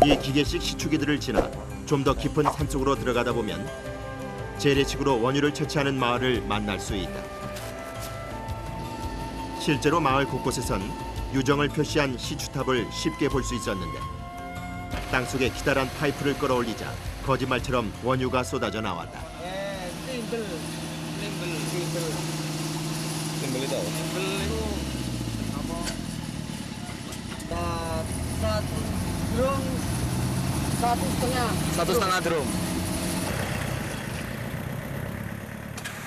이 기계식 시추기들을 지나 좀 더 깊은 산속으로 들어가다 보면 재래식으로 원유를 채취하는 마을을 만날 수 있다. 실제로 마을 곳곳에선 유정을 표시한 시추탑을 쉽게 볼 수 있었는데 땅속에 기다란 파이프를 끌어올리자 거짓말처럼 원유가 쏟아져 나왔다. Timbel itu apa? Timbel itu apa? Satu drum, 1,5. 1,5 drum.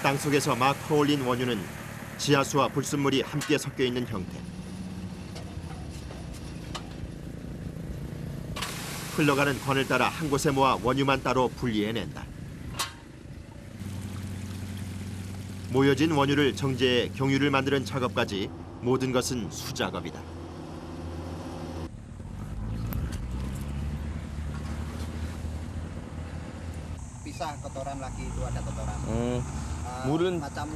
땅속에서 막 퍼올린 원유는 지하수와 불순물이 함께 섞여 있는 형태. 흘러가는 관을 따라 한 곳에 모아 원유만 따로 분리해낸다. 모여진 원유를 정제해 경유를 만드는 작업까지 모든 것은 수작업이다. Pisah kotoran lagi itu ada kotoran. 물은 Macam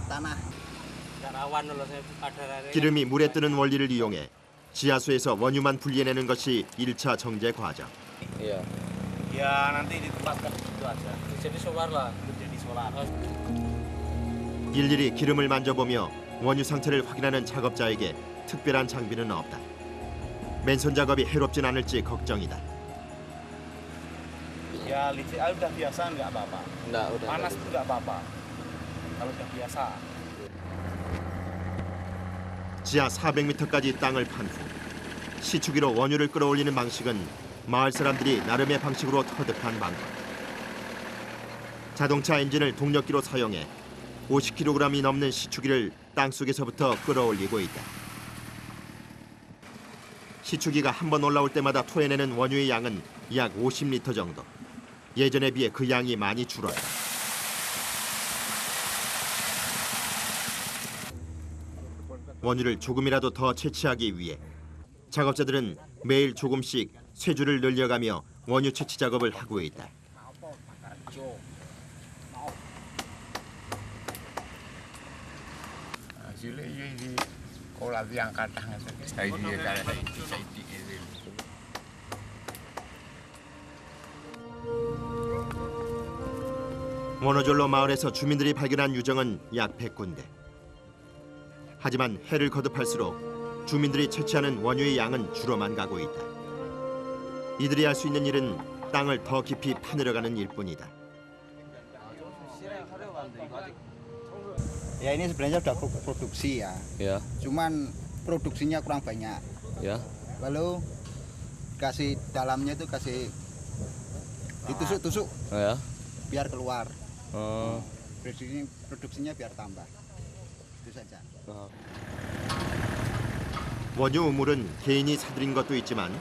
tanah. Rawan loh saya ada. 기름이 물에 뜨는 원리를 이용해 지하수에서 원유만 분리해내는 것이 1차 정제 과정. iya. Ya nanti ditempatkan itu aja. Jadi solar lah, jadi solar. 일일이 기름을 만져보며 원유 상태를 확인하는 작업자에게 특별한 장비는 없다. 맨손 작업이 해롭진 않을지 걱정이다. Ya licin udah biasa nggak apa-apa. Nggak, udah. Panas pun nggak apa-apa. Kalau udah biasa. 지하 400m까지 땅을 판 후 시추기로 원유를 끌어올리는 방식은 마을 사람들이 나름의 방식으로 터득한 방법. 자동차 엔진을 동력기로 사용해 50kg이 넘는 시추기를 땅속에서부터 끌어올리고 있다. 시추기가 한 번 올라올 때마다 토해내는 원유의 양은 약 50리터 정도. 예전에 비해 그 양이 많이 줄었다. 원유를 조금이라도 더 채취하기 위해 작업자들은 매일 조금씩 쇠줄을 늘려가며 원유 채취 작업을 하고 있다. Cilik iki olah tiang kathah saiki kare saiki iki. 원어졸로 마을에서 주민들이 발견한 유정은 약 100군데. 하지만 해를 거듭할수록 주민들이 채취하는 원유의 양은 줄어만 가고 있다. 이들이 할 수 있는 일은 땅을 더 깊이 파내려가는 일뿐이다. Ya ini sebenarnya sudah produksi ya. Ya, Cuman produksinya kurang banyak. ya. Lalu kasih dalamnya itu kasih ditusuk-tusuk Ya. biar keluar. Oh. Produksinya biar tambah. Itu saja. 원유 우물은 개인이 사들인 것도 있지만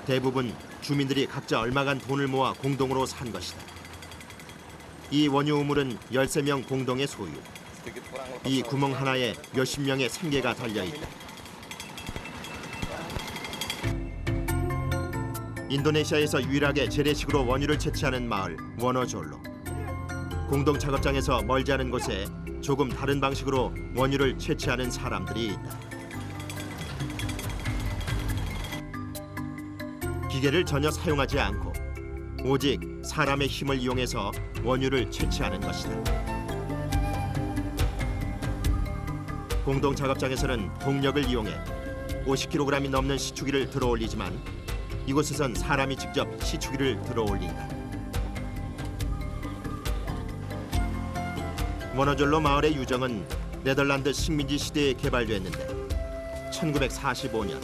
대부분 주민들이 각자 얼마간 돈을 모아 공동으로 산 것이다. 이 원유 우물은 13명 공동의 소유. 이 구멍 하나에 몇십 명의 생계가 달려있다. 인도네시아에서 유일하게 재래식으로 원유를 채취하는 마을 원어졸로. 공동 작업장에서 멀지 않은 곳에 조금 다른 방식으로 원유를 채취하는 사람들이 있다. 기계를 전혀 사용하지 않고 오직 사람의 힘을 이용해서 원유를 채취하는 것이다. 공동 작업장에서는 동력을 이용해 50kg이 넘는 시추기를 들어올리지만 이곳에선 사람이 직접 시추기를 들어올린다. 원어졸로 마을의 유정은 네덜란드 식민지 시대에 개발됐는데 1945년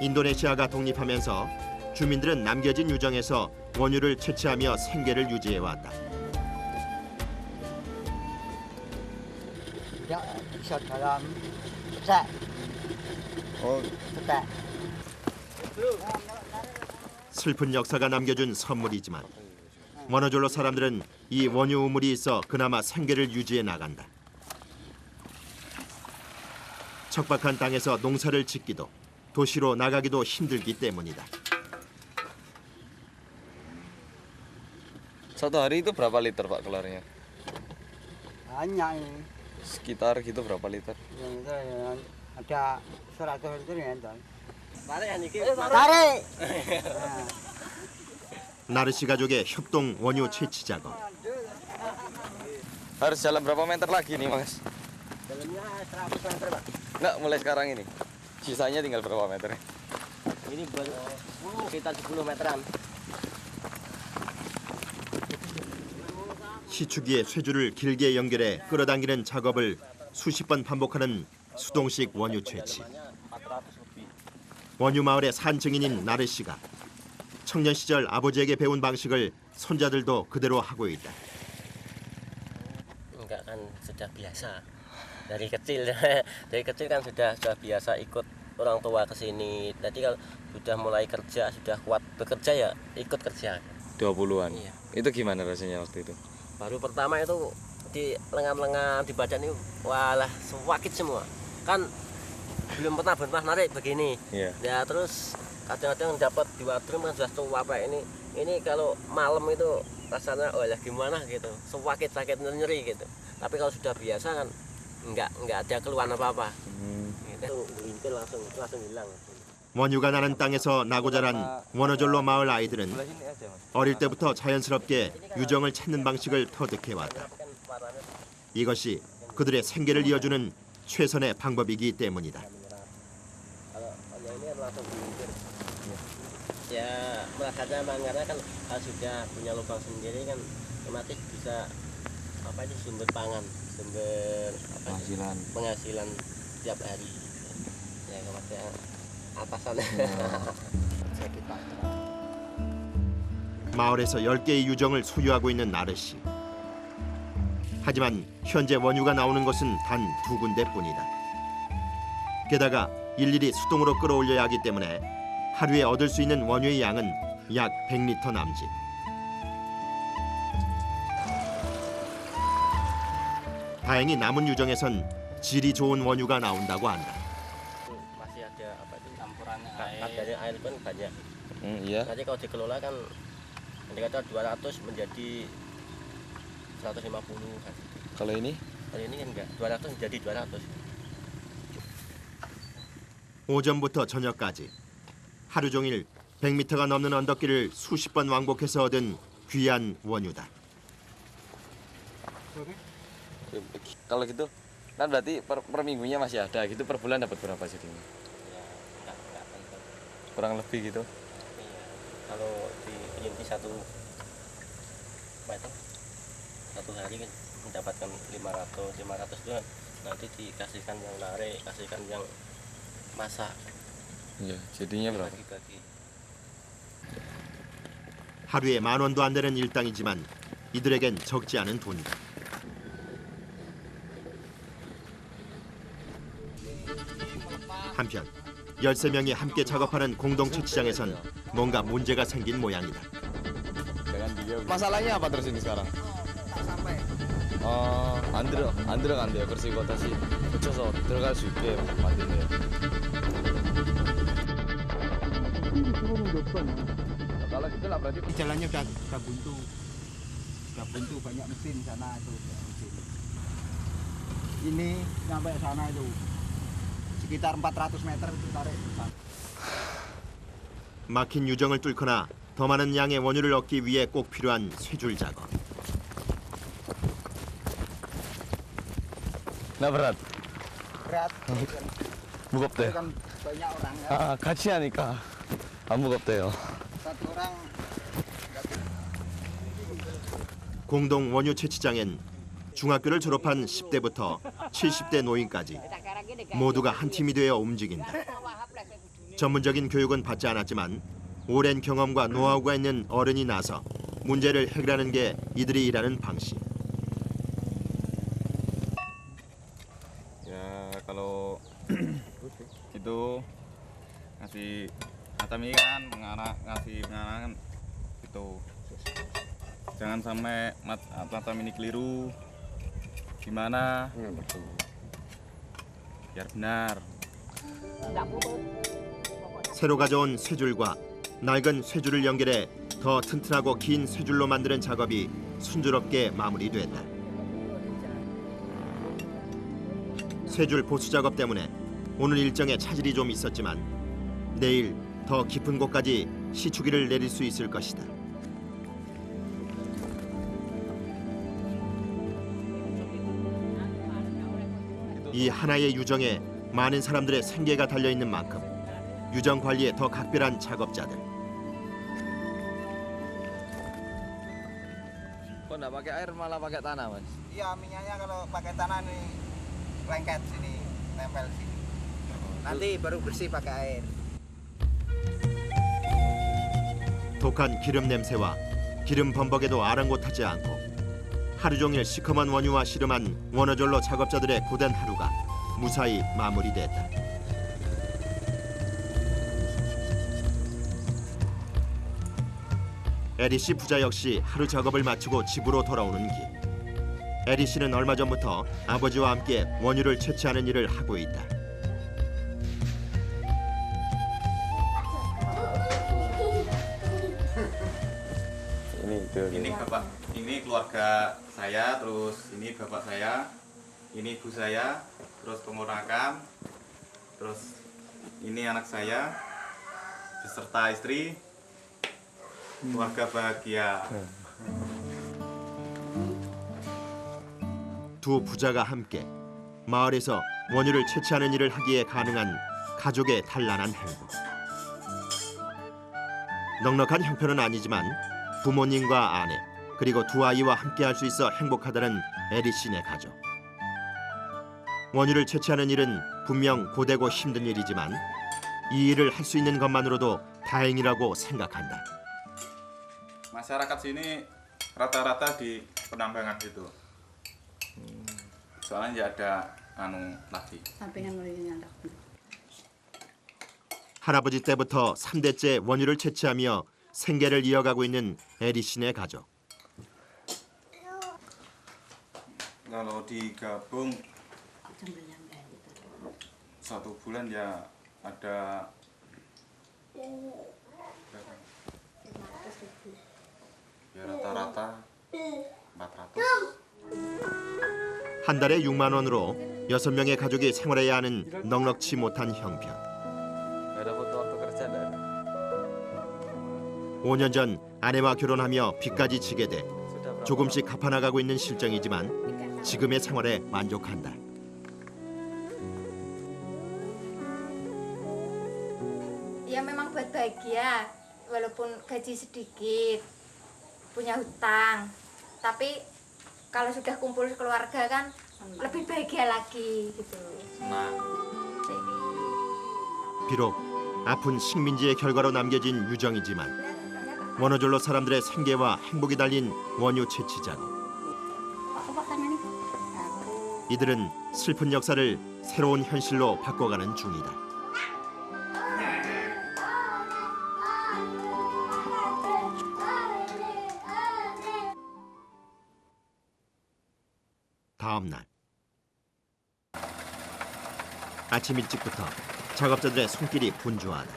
인도네시아가 독립하면서 주민들은 남겨진 유정에서 원유를 채취하며 생계를 유지해왔다. Ya, bisa dalam set. Oh, Set. 슬픈 역사가 남겨준 선물이지만 원어졸로 사람들은 이 원유 우물이 있어 그나마 생계를 유지해 나간다. 척박한 땅에서 농사를 짓기도 도시로 나가기도 힘들기 때문이다. satu hari itu berapa liter Pak kelarnya? Banyak ini. Sekitar gitu berapa liter? Yang itu yang ada 100 liter ya, Don. Tarik ya niki. Tarik. Nah. 나르시 가족의 협동 원유 채취 작업. Harus jalan berapa meter lagi nih, Mas? Dalamnya 100 meter, Pak. Nggak, mulai sekarang ini. Sisanya tinggal berapa meter? Ini sekitar 10 meteran. 시추기에 쇠줄을 길게 연결해 끌어당기는 작업을 수십 번 반복하는 수동식 원유 채취. 400 lebih. 원유 마을의 산증인인 나르 씨가 청년 시절 아버지에게 배운 방식을 손자들도 그대로 하고 있다. Enggak kan sudah biasa. Dari kecil dari kecil kan sudah biasa ikut orang tua ke sini. Jadi kalau sudah mulai kerja, sudah kuat bekerja ya ikut kerja. 20-an. Iya. Itu gimana rasanya waktu itu? Baru pertama itu di lengan-lengan di badan ini walah sakit semua. Kan belum pernah narik begini. Iya. Ya terus kadang-kadang dapat di wadrum kan sudah tua Pak ini kalau malam itu rasanya oh ya gimana gitu. Sakit nyeri gitu. Tapi kalau sudah biasa kan enggak ada keluhan apa-apa. Gitu. Itu langsung hilang. 원유가 나는 땅에서 나고 자란 원어졸로 마을 아이들은 Sebelah sini aja, Mas. 어릴 때부터 자연스럽게 유정을 찾는 방식을 터득해왔다. 이것이 그들의 생계를 이어주는 최선의 방법이기 때문이다. Kalau ini kan langsung diinjil. Ya merasa nyaman karena kan sudah punya lubang sendiri kan otomatis bisa apa itu sumber pangan, sumber apa itu, penghasilan tiap hari. Ya kepada atasan. 마을에서 10개의 유정을 소유하고 있는 나르 씨. 하지만 현재 원유가 나오는 것은 단 2군데뿐이다. 게다가 일일이 수동으로 끌어올려야 하기 때문에 하루에 얻을 수 있는 원유의 양은 약 100리터 남짓. 다행히 남은 유정에선 질이 좋은 원유가 나온다고 한다. Masih ada apa itu Campurannya kadarnya air pun banyak. Iya. Nanti kalau dikelola kan nanti kata 200 menjadi 150 kan. Kalau ini? Kalau ini kan enggak 200 menjadi 200. 오전부터 저녁까지 하루 종일 100m가 넘는 언덕길을 수십 번 왕복해서 얻은 귀한 원유다. Kalau gitu, kan berarti per minggunya masih ada gitu, per bulan dapat berapa sih ini? Ya enggak tentu. Kurang lebih gitu. Iya. Kalau di inti satu apa itu? Satu hari kan mendapatkan 500 itu kan nanti dikasihkan yang narik, kasihkan yang masak. Iya, jadinya berapa? Bagi-bagi. 하루에 10,000원도 안 되는 일당이지만 이들에겐 적지 않은 돈이다. 한편 13명이 함께 작업하는 공동 채취장에선 뭔가 문제가 생긴 모양이다. Masalahnya apa terus ini sekarang? 안 들어간대요. 그래서 이거 다시 붙여서 들어갈 수 있게 만든대요. Kalau gitu lah berarti Jalannya udah buntu banyak mesin sana itu mesin. Ini sampai sana itu sekitar 400 meter itu tarik. 막힌 유정을 뚫거나 더 많은 양의 원유를 얻기 위해 꼭 필요한 쇠줄 작업. Nggak berat. Berat. 무겁대. Kan banyak orang kan. 같이 하니까 안 무겁대요. Satu orang 공동 원유 채취장엔 중학교를 졸업한 10대부터 70대 노인까지 모두가 한 팀이 되어 움직인다. 전문적인 교육은 받지 않았지만 오랜 경험과 노하우가 있는 어른이 나서 문제를 해결하는 게 이들이 일하는 방식. Ya kalau gitu ngasih macam ini kan ngasih pengarangan gitu, jangan sampai macam ini keliru gimana biar benar. 새로 가져온 쇠줄과 낡은 쇠줄을 연결해 더 튼튼하고 긴 쇠줄로 만드는 작업이 순조롭게 마무리됐다. 쇠줄 보수 작업 때문에 오늘 일정에 차질이 좀 있었지만 내일 더 깊은 곳까지 시추기를 내릴 수 있을 것이다. 이 하나의 유정에 많은 사람들의 생계가 달려 있는 만큼 유정 관리에 더 각별한 작업자들. Kok nggak pakai air malah pakai tanah, Mas? Iya, minyaknya kalau pakai tanah nih lengket sini, nempel sini. Nanti baru bersih pakai air. 독한 기름 냄새와 기름 범벅에도 아랑곳하지 않고 하루 종일 시커먼 원유와 씨름한 원어절로 작업자들의 고된 하루가 무사히 마무리됐다. 에리 씨 부자 역시 하루 작업을 마치고 집으로 돌아오는 길. 에리 씨는 얼마 전부터 아버지와 함께 원유를 채취하는 일을 하고 있다. Ini bapak, ini keluarga saya, terus ini bapak saya, ini ibu saya, terus keponakan, terus ini anak saya, beserta istri, keluarga bahagia. 두 부자가 함께 마을에서 원유를 채취하는 일을 하기에 가능한 가족의 단란한 행복. 넉넉한 형편은 아니지만 부모님과 아내 그리고 두 아이와 함께할 수 있어 행복하다는 에리 씨네 가족. 원유를 채취하는 일은 분명 고되고 힘든 일이지만 이 일을 할 수 있는 것만으로도 다행이라고 생각한다. Masyarakat sini rata-rata di penambangan gitu. Soalnya nggak ada lagi. 할아버지 때부터 3대째 원유를 채취하며 생계를 이어가고 있는 에리 씨네 가족. Kalau digabung 1 bulan ya ada ya rata-rata 400. 한 달에 6만 원으로 6명의 가족이 생활해야 하는 넉넉지 못한 형편. Nggak ada foto waktu kerja, nggak ada. 5년 전 아내와 결혼하며 빚까지 지게 돼 Sudah berapa? 조금씩 갚아나가고 있는 실정이지만 지금의 생활에 만족한다. Ya memang buat bahagia, walaupun gaji sedikit, punya hutang. Tapi kalau sudah kumpul keluarga kan lebih bahagia lagi gitu. Nah, 비록 아픈 식민지의 결과로 남겨진 유정이지만 원어절로 사람들의 생계와 행복이 달린 원유 채취자들. 이들은 슬픈 역사를 새로운 현실로 바꿔가는 중이다. 다음 날 아침 일찍부터 작업자들의 손길이 분주하다.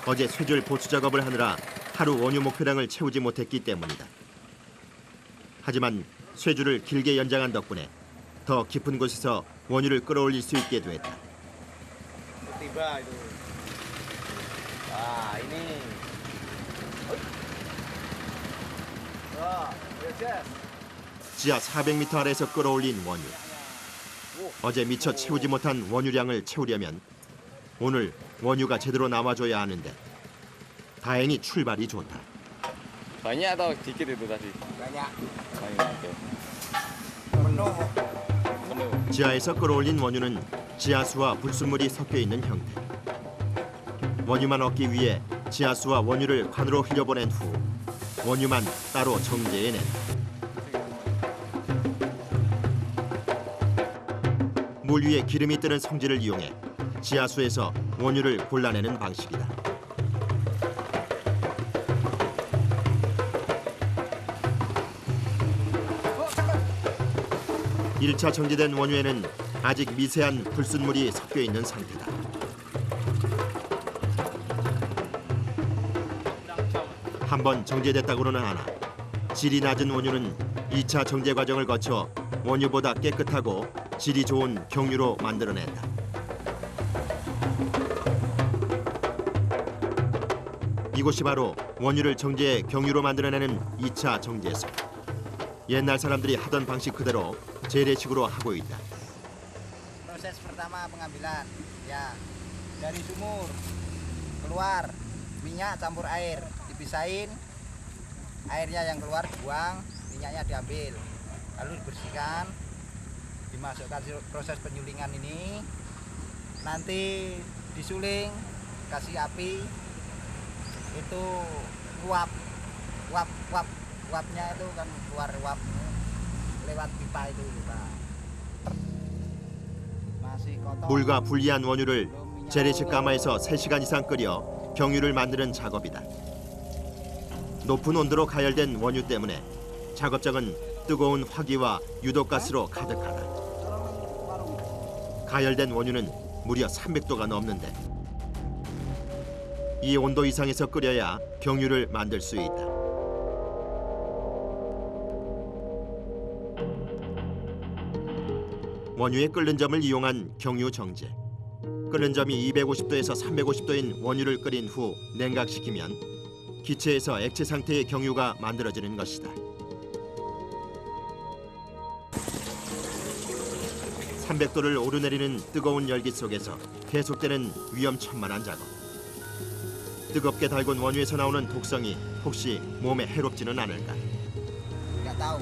어제 쇠줄 보수 작업을 하느라 하루 원유 목표량을 채우지 못했기 때문이다. 하지만 쇠줄을 길게 연장한 덕분에 더 깊은 곳에서 원유를 끌어올릴 수 있게 됐다. Tiba itu. Wah, ini. Wah, yes. 지하 400m 아래에서 끌어올린 원유. 어제 미처 채우지 못한 원유량을 채우려면 오늘 원유가 제대로 나와줘야 하는데 다행히 출발이 좋다. Banyak atau dikit itu tadi? Banyak. Banyak. Oke. Penuh. Penuh. 지하에서 끌어올린 원유는 지하수와 불순물이 섞여 있는 형태. 원유만 얻기 위해 지하수와 원유를 관으로 흘려보낸 후 원유만 따로 정제해낸다. 물 위에 기름이 뜨는 성질을 이용해 지하수에서 원유를 골라내는 방식이다. 일차 정제된 원유에는 아직 미세한 불순물이 섞여 있는 상태다. 한번 정제됐다고는 하나 질이 낮은 원유는 2차 정제 과정을 거쳐 원유보다 깨끗하고 질이 좋은 경유로 만들어낸다. 이곳이 바로 원유를 정제해 경유로 만들어내는 2차 정제소. 옛날 사람들이 하던 방식 그대로 재래식으로 하고 있다. proses pertama pengambilan. Ya, dari sumur keluar minyak campur air, dipisahin. Airnya yang keluar dibuang, minyaknya diambil. Lalu dibersihkan, dimasukkan proses penyulingan ini. Nanti disuling, kasih api. Itu uapnya itu kan keluar uap lewat pipa itu, Pak. masih kotor. 물과 분리한 원유를 재래식 가마에서 3시간 이상 끓여 경유를 만드는 작업이다. 높은 온도로 가열된 원유 때문에 작업장은 뜨거운 화기와 유독가스로 가득하다. 가열된 원유는 무려 300도가 넘는데 이 온도 이상에서 끓여야 경유를 만들 수 있다. 원유의 끓는 점을 이용한 경유 정제. 끓는 점이 250도에서 350도인 원유를 끓인 후 냉각시키면 기체에서 액체 상태의 경유가 만들어지는 것이다. 300도를 오르내리는 뜨거운 열기 속에서 계속되는 위험천만한 작업. 뜨겁게 달군 원유에서 나오는 독성이 혹시 몸에 해롭지는 않을까? Nggak tahu.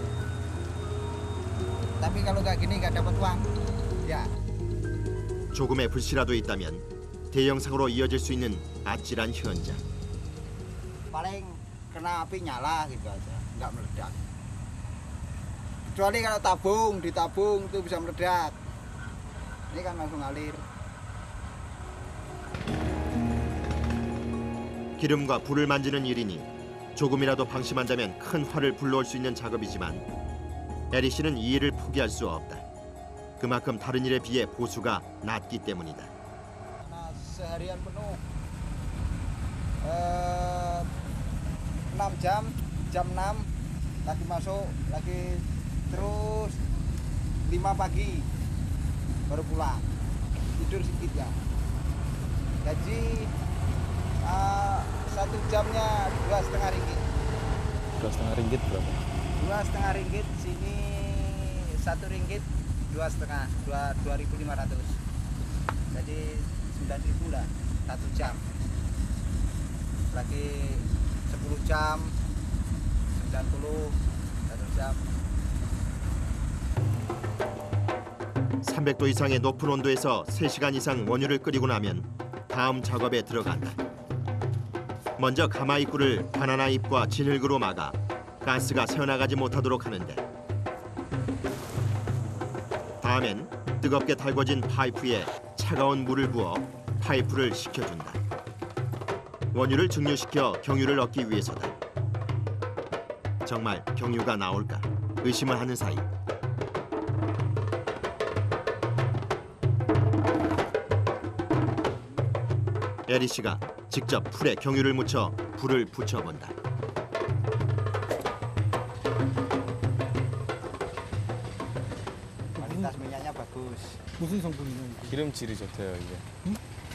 Tapi kalau nggak gini nggak dapat uang. Ya. 조금의 불씨라도 있다면 대형 사고로 이어질 수 있는 아찔한 현장. Paling kena api nyala gitu aja, nggak meledak. Kecuali kalau ditabung itu bisa meledak. Ini kan langsung ngalir. 기름과 불을 만지는 일이니 조금이라도 방심한다면 큰 화를 불러올 수 있는 작업이지만 에리 씨는 이 일을 포기할 수 없다. 그만큼 다른 일에 비해 보수가 낮기 때문이다. Karena seharian penuh 6 jam, jam 6 lagi masuk, lagi terus 5 pagi baru pulang, tidur sedikit ya. Gaji 1 jamnya 2,5 ringgit. 2,5 ringgit berapa? 2,5 ringgit, sini 1 ringgit 2,5, 2.500. Jadi 9.000 lah 1 jam. Lagi 10 jam 90 1 jam. 300도 이상의 높은 온도에서 3시간 이상 원유를 끓이고 나면 다음 작업에 들어간다. 먼저 가마 입구를 바나나 잎과 진흙으로 막아 가스가 새어나가지 못하도록 하는데 다음엔 뜨겁게 달궈진 파이프에 차가운 물을 부어 파이프를 식혀준다. 원유를 증류시켜 경유를 얻기 위해서다. 정말 경유가 나올까 의심을 하는 사이 에리 씨가 직접 풀에 경유를 묻혀 불을 붙여본다. Kualitas minyaknya bagus. 무슨 성분이냐? 기름질이 좋대요 이게.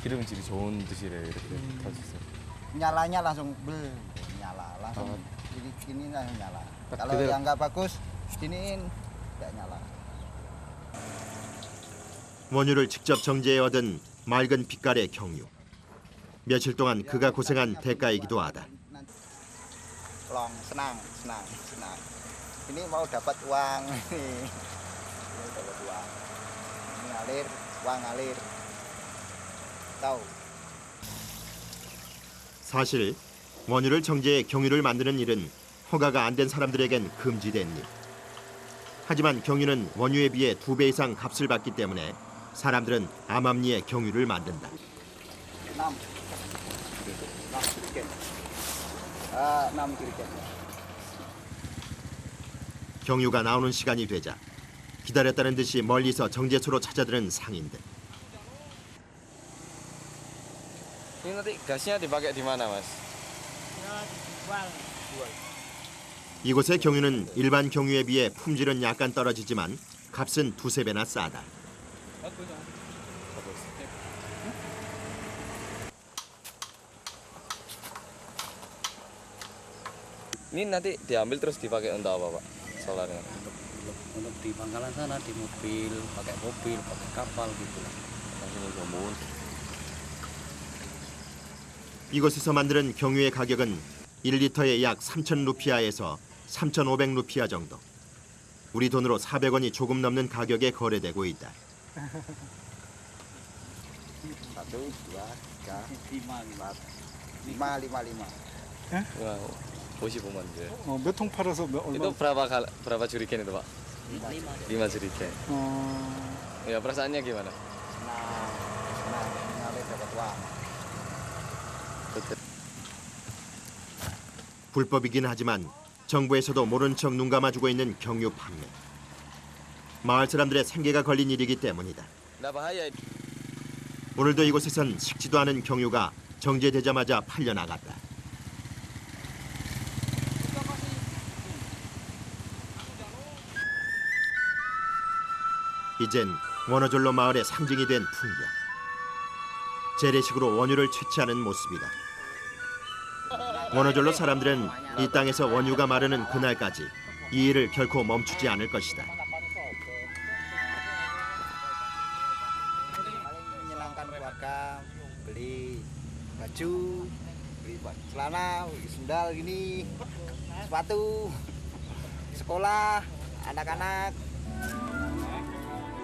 기름질이 좋은 뜻이래요 이렇게 타주세요. Nyalanya langsung nyala, langsung gini langsung nyala. Kalau Gitu. yang nggak bagus, giniin nggak nyala. 원유를 직접 정제해 얻은 맑은 빛깔의 경유. 며칠 동안 그가 고생한 대가이기도 하다. Long, senang. Ini mau dapat uang ini. Mau dapat uang. Ini ngalir, uang ngalir. Tahu. 사실 원유를 정제해 경유를 만드는 일은 허가가 안 된 사람들에겐 금지된 일. 하지만 경유는 원유에 비해 2배 이상 값을 받기 때문에 사람들은 암암리에 경유를 만든다. 6 kriket. 경유가 나오는 시간이 되자 기다렸다는 듯이 멀리서 정제소로 찾아드는 상인들. Ini nanti gasnya dipakai di mana mas? 이곳의 경유는 일반 경유에 비해 품질은 약간 떨어지지만 값은 2~3배나 싸다. Ini nanti diambil terus dipakai untuk apa pak? Solarnya? Untuk di pangkalan sana, di mobil, pakai kapal gitu lah. 당신을 좀 모은. 이곳에서 만드는 경유의 가격은 1리터에 약 3,000 루피아에서 3,500 루피아 정도. 우리 돈으로 400원이 조금 넘는 가격에 거래되고 있다. 1, 2, 3, 4, 5, 5. Wah, 55만 대. 몇 통 팔아서 Itu berapa jerigen itu, Pak? 5 jerigen. Ya, perasaannya gimana? Senang dapat uang. 불법이긴 하지만 정부에서도 모른 척 눈 감아주고 있는 경유 판매. 마을 사람들의 생계가 걸린 일이기 때문이다. Nggak bahaya. 오늘도 이곳에선 식지도 않은 경유가 정제되자마자 팔려나갔다. 이젠 원어절로 마을의 상징이 된 풍경. 재래식으로 원유를 채취하는 모습이다. 원어절로 사람들은 이 땅에서 원유가 마르는 그날까지 이 일을 결코 멈추지 않을 것이다. Menyenangkan keluarga, beli baju, beli celana, beli sendal gini, sepatu, sekolah, anak-anak.